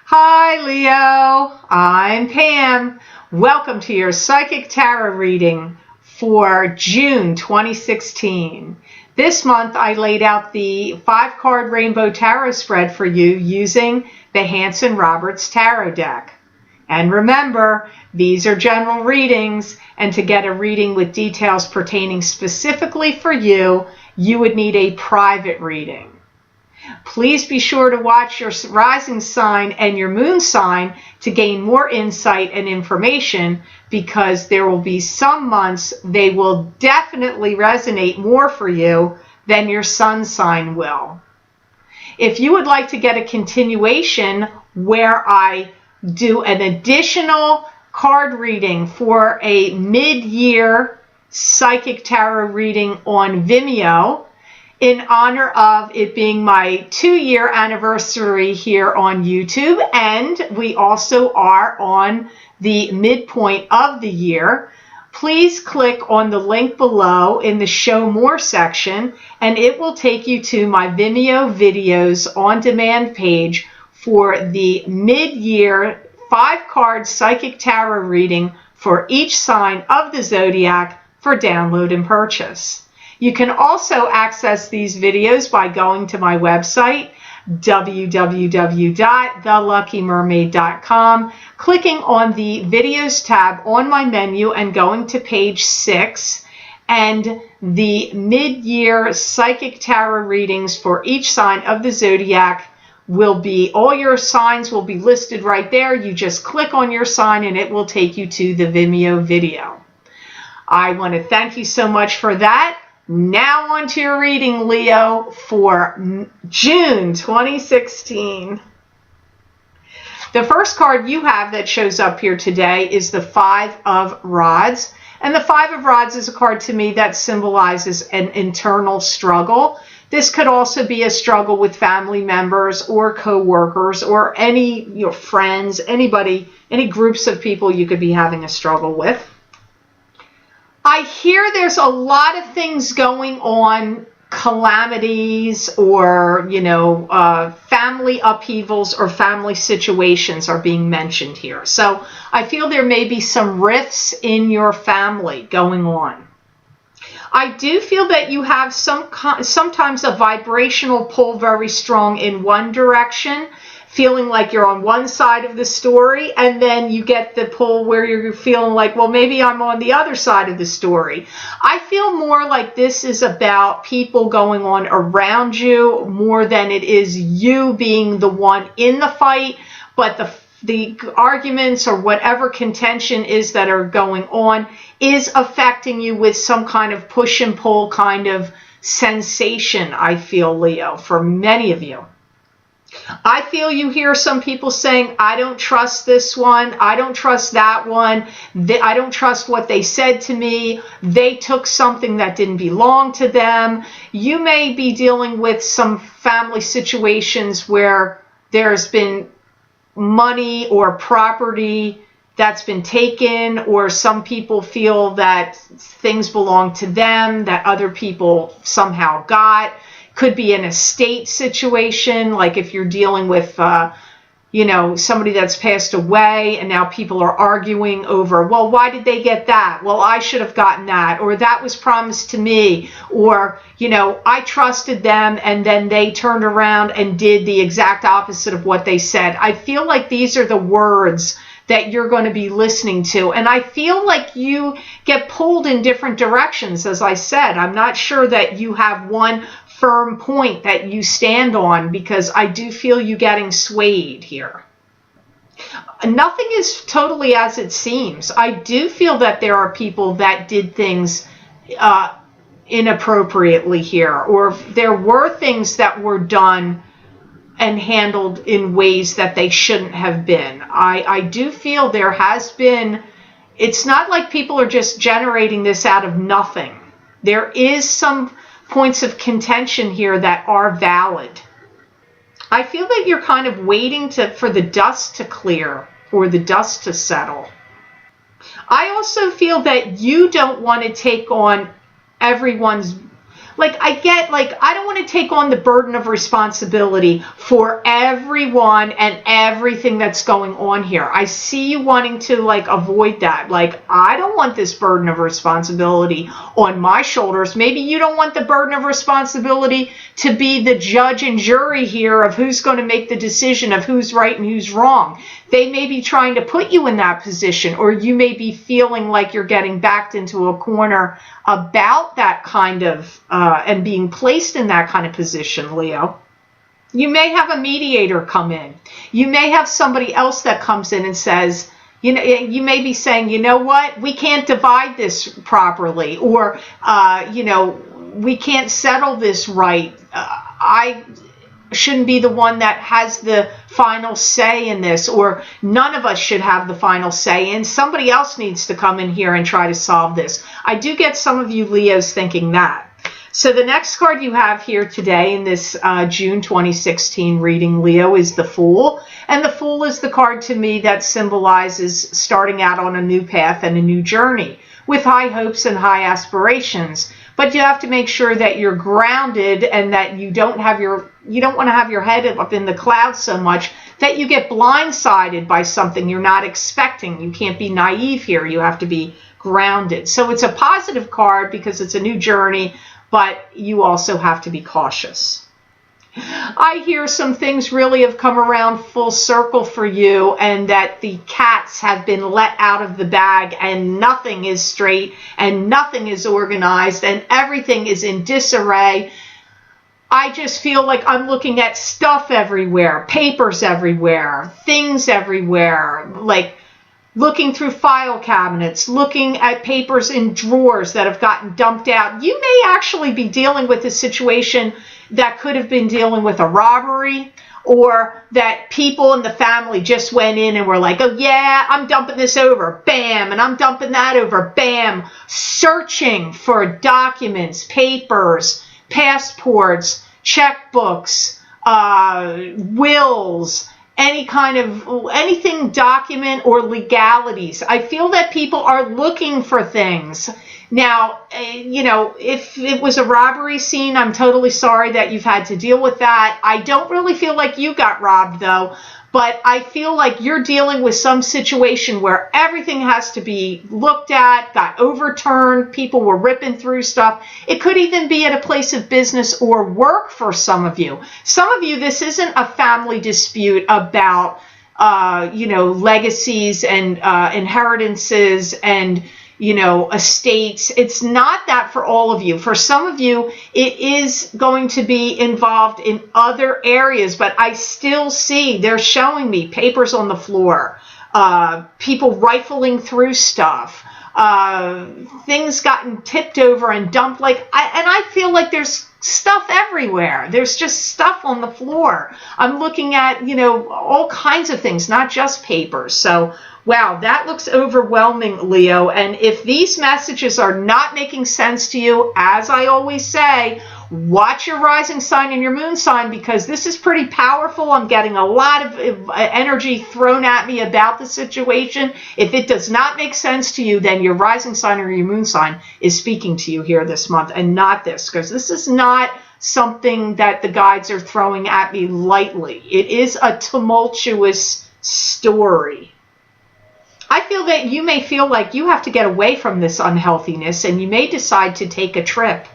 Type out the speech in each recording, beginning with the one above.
Hi Leo, I'm Pam. Welcome to your Psychic Tarot reading for June 2016. This month I laid out the 5-card Rainbow Tarot spread for you using the Hanson-Roberts Tarot deck. And remember, these are general readings, and to get a reading with details pertaining specifically for you, you would need a private reading. Please be sure to watch your rising sign and your moon sign to gain more insight and information, because there will be some months they will definitely resonate more for you than your sun sign will. If you would like to get a continuation where I do an additional card reading for a mid-year psychic tarot reading on Vimeo, in honor of it being my 2-year anniversary here on YouTube, and we also are on the midpoint of the year, please click on the link below in the Show More section, and it will take you to my Vimeo videos on demand page for the mid-year 5-card psychic tarot reading for each sign of the zodiac for download and purchase. You can also access these videos by going to my website, www.theluckymermaid.com, clicking on the Videos tab on my menu and going to page 6, and the mid-year psychic tarot readings for each sign of the zodiac will be, all your signs will be listed right there. You just click on your sign and it will take you to the Vimeo video. I want to thank you so much for that. Now on to your reading, Leo, for June 2016. The first card you have that shows up here today is the 5 of Rods. And the 5 of Rods is a card to me that symbolizes an internal struggle. This could also be a struggle with family members or co-workers or any your friends, anybody, any groups of people you could be having a struggle with. I hear there's a lot of things going on, calamities or, family upheavals or family situations are being mentioned here. So I feel there may be some rifts in your family going on. I do feel that you have sometimes a vibrational pull very strong in one direction, feeling like you're on one side of the story, and then you get the pull where you're feeling like, well, maybe I'm on the other side of the story. I feel more like this is about people going on around you more than it is you being the one in the fight, but the arguments or whatever contention is that are going on is affecting you with some kind of push and pull kind of sensation, I feel, Leo, for many of you. I feel you hear some people saying, I don't trust this one, I don't trust that one, I don't trust what they said to me, they took something that didn't belong to them. You may be dealing with some family situations where there's been money or property that's been taken, or some people feel that things belong to them that other people somehow got. Could be an estate situation, like if you're dealing with, somebody that's passed away and now people are arguing over, well, why did they get that? Well, I should have gotten that, or that was promised to me, or, I trusted them and then they turned around and did the exact opposite of what they said. I feel like these are the words that you're going to be listening to. And I feel like you get pulled in different directions, as I said. I'm not sure that you have one firm point that you stand on, because I do feel you getting swayed here. Nothing is totally as it seems. I do feel that there are people that did things inappropriately here, or there were things that were done and handled in ways that they shouldn't have been. I do feel there has been, it's not like people are just generating this out of nothing. There is some points of contention here that are valid. I feel that you're kind of waiting for the dust to clear or the dust to settle. I also feel that you don't want to take on everyone's like, I get, like, I don't want to take on the burden of responsibility for everyone and everything that's going on here. I see you wanting to, like, avoid that. Like, I don't want this burden of responsibility on my shoulders. Maybe you don't want the burden of responsibility to be the judge and jury here of who's going to make the decision of who's right and who's wrong. They may be trying to put you in that position, or you may be feeling like you're getting backed into a corner about that kind of, and being placed in that kind of position, Leo. You may have a mediator come in. You may have somebody else that comes in and says, you know, you may be saying, you know what, we can't divide this properly, or, you know, we can't settle this right. I shouldn't be the one that has the final say in this, or none of us should have the final say, and somebody else needs to come in here and try to solve this. I do get some of you Leos thinking that. So the next card you have here today in this June 2016 reading, Leo, is the Fool. And the Fool is the card to me that symbolizes starting out on a new path and a new journey with high hopes and high aspirations. But you have to make sure that you're grounded and that you don't want to have your head up in the clouds so much that you get blindsided by something you're not expecting. You can't be naive here. You have to be grounded. So it's a positive card because it's a new journey, but you also have to be cautious. I hear some things really have come around full circle for you, and that the cats have been let out of the bag and nothing is straight and nothing is organized and everything is in disarray. I just feel like I'm looking at stuff everywhere, papers everywhere, things everywhere, like looking through file cabinets, looking at papers in drawers that have gotten dumped out. You may actually be dealing with a situation that could have been dealing with a robbery, or that people in the family just went in and were like, oh yeah, I'm dumping this over, bam, and I'm dumping that over, bam, searching for documents, papers, passports, checkbooks, wills, anything document or legalities. I feel that people are looking for things. Now, you know, if it was a robbery scene, I'm totally sorry that you've had to deal with that. I don't really feel like you got robbed, though, but I feel like you're dealing with some situation where everything has to be looked at, got overturned, people were ripping through stuff. It could even be at a place of business or work for some of you. Some of you, this isn't a family dispute about, you know, legacies and inheritances and, you know, estates. It's not that for all of you. For some of you, it is going to be involved in other areas, but I still see, they're showing me papers on the floor, people rifling through stuff, things gotten tipped over and dumped, and I feel like there's stuff everywhere. There's just stuff on the floor. I'm looking at, you know, all kinds of things, not just papers. So wow, that looks overwhelming, Leo. And if these messages are not making sense to you, as I always say, watch your rising sign and your moon sign, because this is pretty powerful. I'm getting a lot of energy thrown at me about the situation. If it does not make sense to you, then your rising sign or your moon sign is speaking to you here this month, and not this, because this is not something that the guides are throwing at me lightly. It is a tumultuous story. I feel that you may feel like you have to get away from this unhealthiness, and you may decide to take a trip.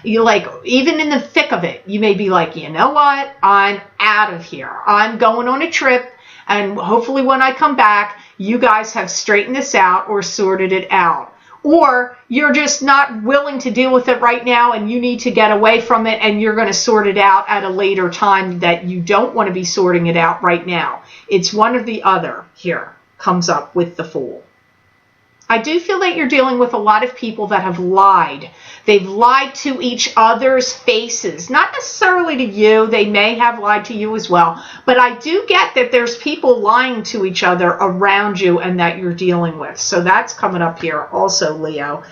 You, like, even in the thick of it, you may be like, you know what, I'm out of here. I'm going on a trip, and hopefully when I come back, you guys have straightened this out or sorted it out. Or you're just not willing to deal with it right now, and you need to get away from it, and you're going to sort it out at a later time that you don't want to be sorting it out right now. It's one or the other here comes up with the Fool. I do feel that you're dealing with a lot of people that have lied. They've lied to each other's faces, not necessarily to you. They may have lied to you as well. But I do get that there's people lying to each other around you and that you're dealing with. So that's coming up here also, Leo.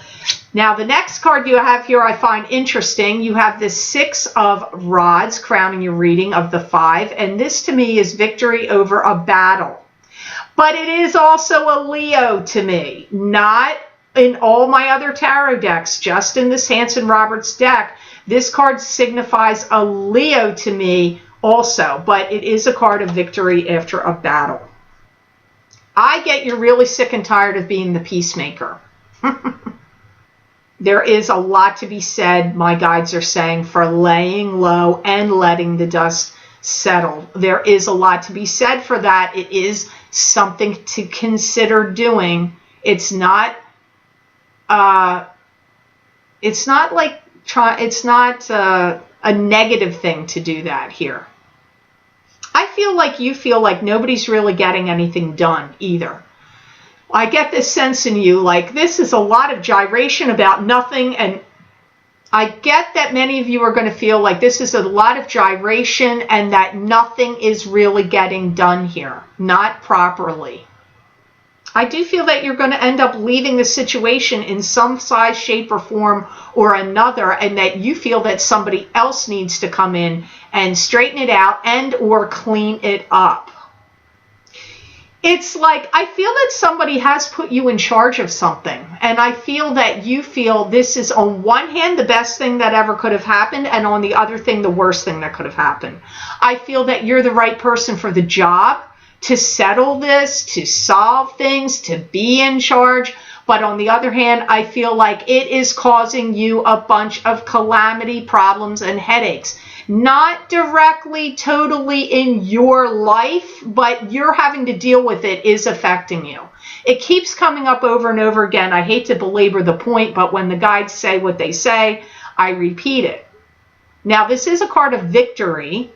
Now, the next card you have here I find interesting. You have the Six of Rods crowning your reading of the Five. And this to me is victory over a battle. But it is also a Leo to me, not in all my other tarot decks, just in this Hanson Roberts deck. This card signifies a Leo to me also, but it is a card of victory after a battle. I get you're really sick and tired of being the peacemaker. There is a lot to be said, my guides are saying, for laying low and letting the dust settle. There is a lot to be said for that. It is something to consider doing. It's not a negative thing to do that here. I feel like you feel like nobody's really getting anything done either. I get this sense in you like this is a lot of gyration about nothing, and I get that many of you are going to feel like this is a lot of gyration and that nothing is really getting done here, not properly. I do feel that you're going to end up leaving the situation in some size, shape, or form or another, and that you feel that somebody else needs to come in and straighten it out and or clean it up. It's like I feel that somebody has put you in charge of something, and I feel that you feel this is on one hand the best thing that ever could have happened, and on the other thing the worst thing that could have happened. I feel that you're the right person for the job, to settle this, to solve things, to be in charge. But on the other hand, I feel like it is causing you a bunch of calamity, problems, and headaches. Not directly, totally in your life, but you're having to deal with it is affecting you. It keeps coming up over and over again. I hate to belabor the point, but when the guides say what they say, I repeat it. Now, this is a card of victory.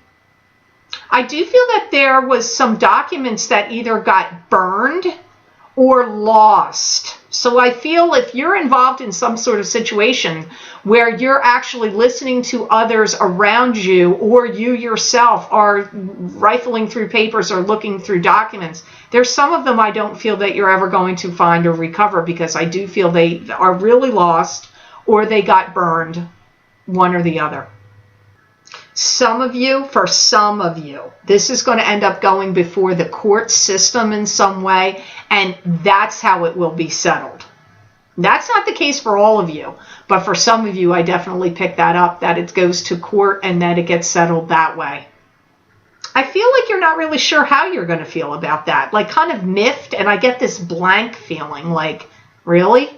I do feel that there was some documents that either got burned or lost. So I feel if you're involved in some sort of situation where you're actually listening to others around you, or you yourself are rifling through papers or looking through documents, there's some of them I don't feel that you're ever going to find or recover, because I do feel they are really lost or they got burned, one or the other. For some of you, this is going to end up going before the court system in some way, and that's how it will be settled. That's not the case for all of you, but for some of you, I definitely pick that up, that it goes to court and that it gets settled that way. I feel like you're not really sure how you're going to feel about that, like kind of miffed, and I get this blank feeling like, really?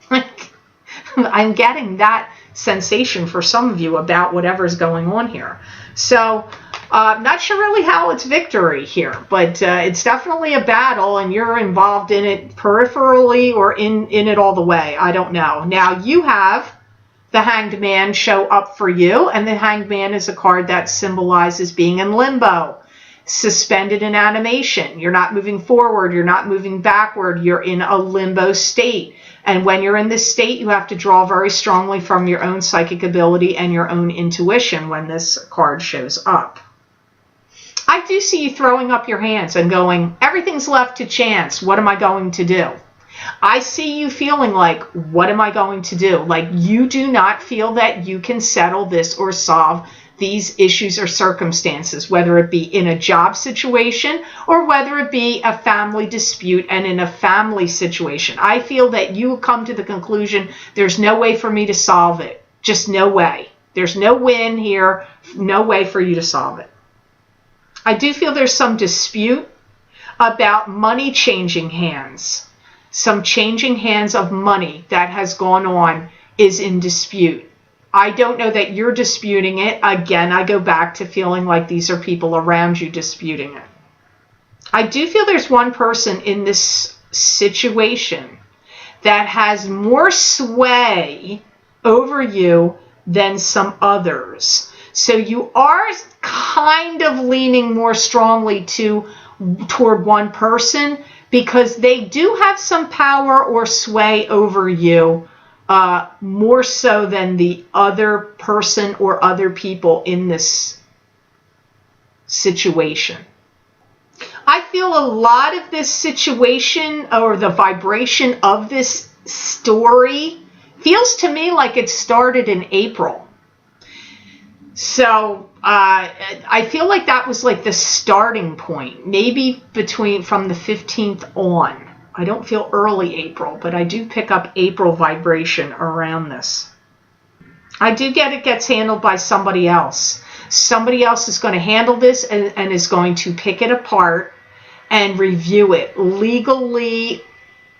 Like, I'm getting that sensation for some of you about whatever's going on here. So I'm not sure really how it's victory here, but it's definitely a battle, and you're involved in it peripherally or in it all the way. I don't know. Now you have the Hanged Man show up for you, and the Hanged Man is a card that symbolizes being in limbo, suspended in animation. You're not moving forward, you're not moving backward, you're in a limbo state. And when you're in this state, you have to draw very strongly from your own psychic ability and your own intuition when this card shows up. I do see you throwing up your hands and going, everything's left to chance. What am I going to do? I see you feeling like, what am I going to do? Like you do not feel that you can settle this or solve these issues or circumstances, whether it be in a job situation or whether it be a family dispute and in a family situation. I feel that you come to the conclusion, there's no way for me to solve it. Just no way. There's no win here. No way for you to solve it. I do feel there's some dispute about money changing hands. Some changing hands of money that has gone on is in dispute. I don't know that you're disputing it. Again, I go back to feeling like these are people around you disputing it. I do feel there's one person in this situation that has more sway over you than some others. So you are kind of leaning more strongly toward one person because they do have some power or sway over you. More so than the other person or other people in this situation. I feel a lot of this situation or the vibration of this story feels to me like it started in April. So I feel like that was like the starting point, maybe from the 15th on. I don't feel early April, but I do pick up April vibration around this. I do get it gets handled by somebody else. Somebody else is going to handle this and is going to pick it apart and review it legally.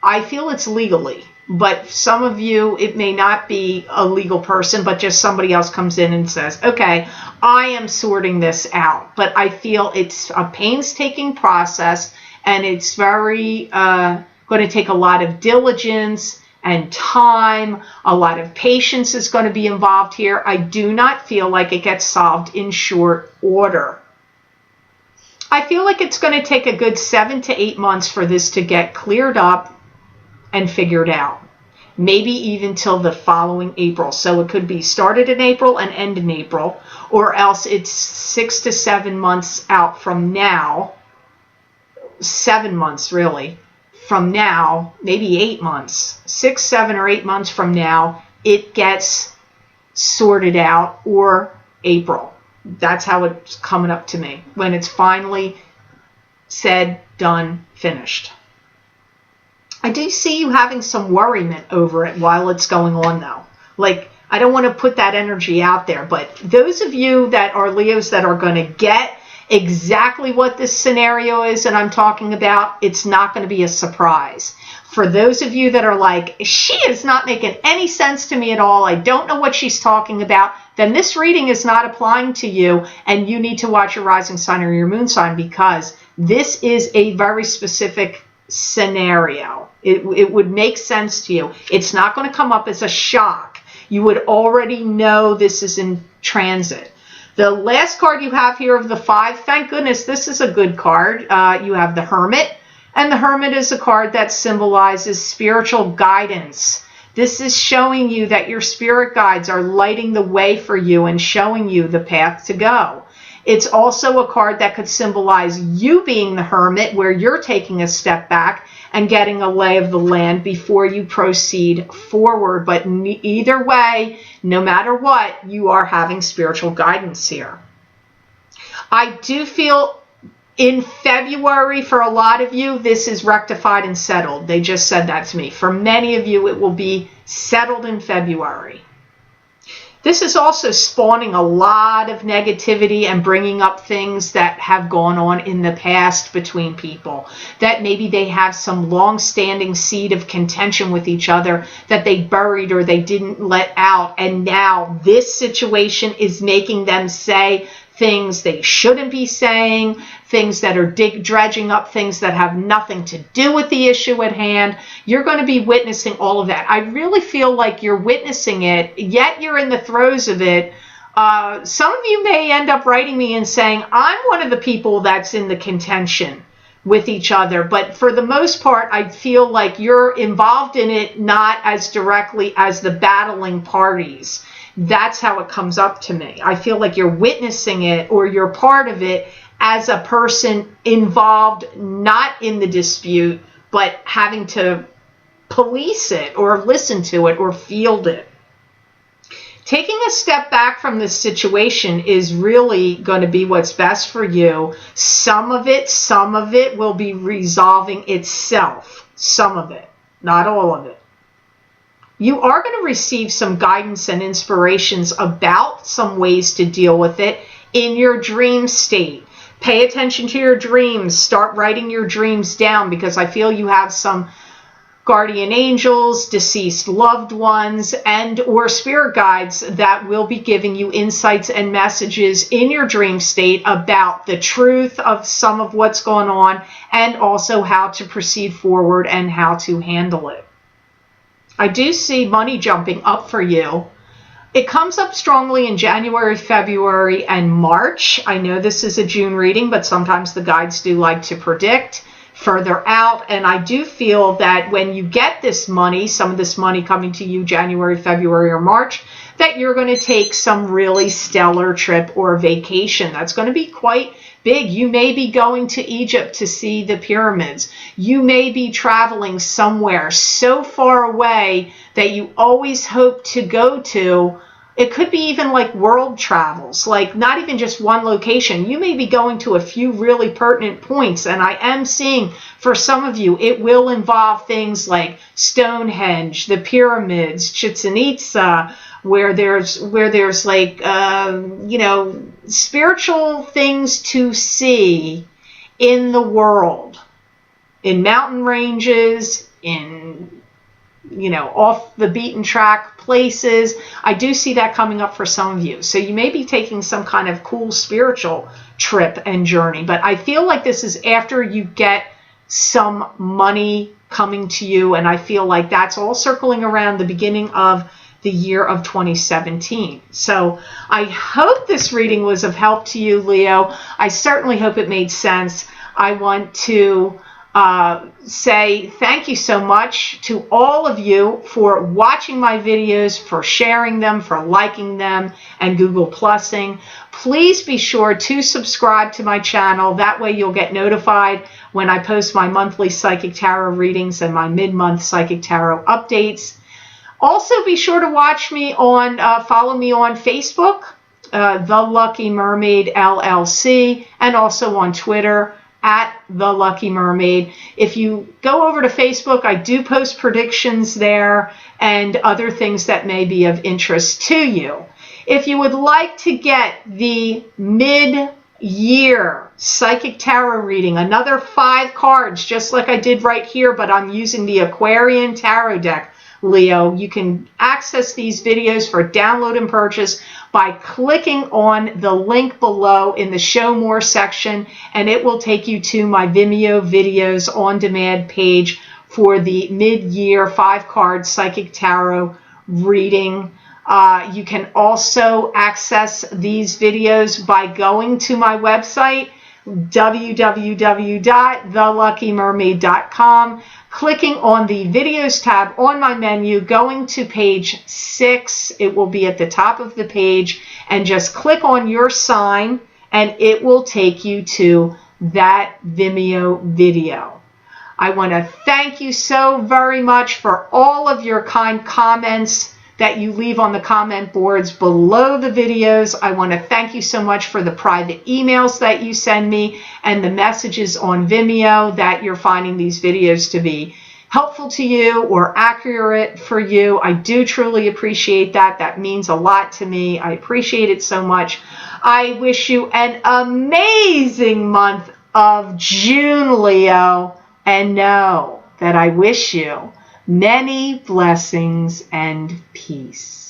I feel it's legally, but some of you, it may not be a legal person, but just somebody else comes in and says, okay, I am sorting this out. But I feel it's a painstaking process, and it's very going to take a lot of diligence and time. A lot of patience is going to be involved here. I do not feel like it gets solved in short order. I feel like it's going to take a good 7 to 8 months for this to get cleared up and figured out. Maybe even till the following April. So it could be started in April and end in April, or else it's 6 to 7 months out from now. 7 months really. From now, maybe 8 months, 6, 7, or 8 months from now, it gets sorted out, or April. That's how it's coming up to me, when it's finally said, done, finished. I do see you having some worriment over it while it's going on, though. Like, I don't want to put that energy out there, but those of you that are Leos that are going to get exactly what this scenario is and I'm talking about, it's not going to be a surprise. For those of you that are like, she is not making any sense to me at all, I don't know what she's talking about, then this reading is not applying to you, and you need to watch your rising sign or your moon sign, because this is a very specific scenario. It would make sense to you. It's not going to come up as a shock. You would already know this is in transit. The last card you have here of the 5, thank goodness, this is a good card. You have the Hermit, and the Hermit is a card that symbolizes spiritual guidance. This is showing you that your spirit guides are lighting the way for you and showing you the path to go. It's also a card that could symbolize you being the Hermit, where you're taking a step back and getting a lay of the land before you proceed forward. But either way, no matter what, you are having spiritual guidance here. I do feel in February, for a lot of you, this is rectified and settled. They just said that to me. For many of you, it will be settled in February. This is also spawning a lot of negativity and bringing up things that have gone on in the past between people, that maybe they have some long-standing seed of contention with each other that they buried or they didn't let out, and now this situation is making them say things they shouldn't be saying, things that are dredging up things that have nothing to do with the issue at hand. You're going to be witnessing all of that. I really feel like you're witnessing it, yet you're in the throes of it. Some of you may end up writing me and saying, I'm one of the people that's in the contention with each other. But for the most part, I feel like you're involved in it, not as directly as the battling parties. That's how it comes up to me. I feel like you're witnessing it, or you're part of it as a person involved, not in the dispute, but having to police it or listen to it or field it. Taking a step back from this situation is really going to be what's best for you. Some of it will be resolving itself. Some of it, not all of it. You are going to receive some guidance and inspirations about some ways to deal with it in your dream state. Pay attention to your dreams. Start writing your dreams down, because I feel you have some guardian angels, deceased loved ones, and or spirit guides that will be giving you insights and messages in your dream state about the truth of some of what's going on, and also how to proceed forward and how to handle it. I do see money jumping up for you. It comes up strongly in January, February, and March. I know this is a June reading, but sometimes the guides do like to predict further out. And I do feel that when you get this money, some of this money coming to you January, February, or March, that you're going to take some really stellar trip or vacation. That's going to be quite big. You may be going to Egypt to see the pyramids. You may be traveling somewhere so far away that you always hope to go to. It could be even like world travels, like not even just one location. You may be going to a few really pertinent points, and I am seeing for some of you it will involve things like Stonehenge, the pyramids, Chichen Itza, where there's like spiritual things to see in the world, in mountain ranges, in off the beaten track places. I do see that coming up for some of you. So you may be taking some kind of cool spiritual trip and journey, but I feel like this is after you get some money coming to you, and I feel like that's all circling around the beginning of the year of 2017. So I hope this reading was of help to you, Leo. I certainly hope it made sense. I want to say thank you so much to all of you for watching my videos, for sharing them, for liking them, and Google Plusing. Please be sure to subscribe to my channel. That way you'll get notified when I post my monthly Psychic Tarot readings and my mid-month Psychic Tarot updates. Also be sure to watch me on, follow me on Facebook, The Lucky Mermaid LLC, and also on Twitter, at The Lucky Mermaid. If you go over to Facebook, I do post predictions there and other things that may be of interest to you. If you would like to get the mid-year Psychic Tarot reading, another 5 cards, just like I did right here, but I'm using the Aquarian Tarot deck, Leo, you can access these videos for download and purchase by clicking on the link below in the Show More section, and it will take you to my Vimeo videos on demand page for the mid-year 5-card Psychic Tarot reading. You can also access these videos by going to my website, www.theluckymermaid.com, clicking on the videos tab on my menu, going to page 6. It will be at the top of the page, and just click on your sign and it will take you to that Vimeo video. I want to thank you so very much for all of your kind comments that you leave on the comment boards below the videos. I want to thank you so much for the private emails that you send me and the messages on Vimeo that you're finding these videos to be helpful to you or accurate for you. I do truly appreciate that. That means a lot to me. I appreciate it so much. I wish you an amazing month of June, Leo, and know that I wish you many blessings and peace.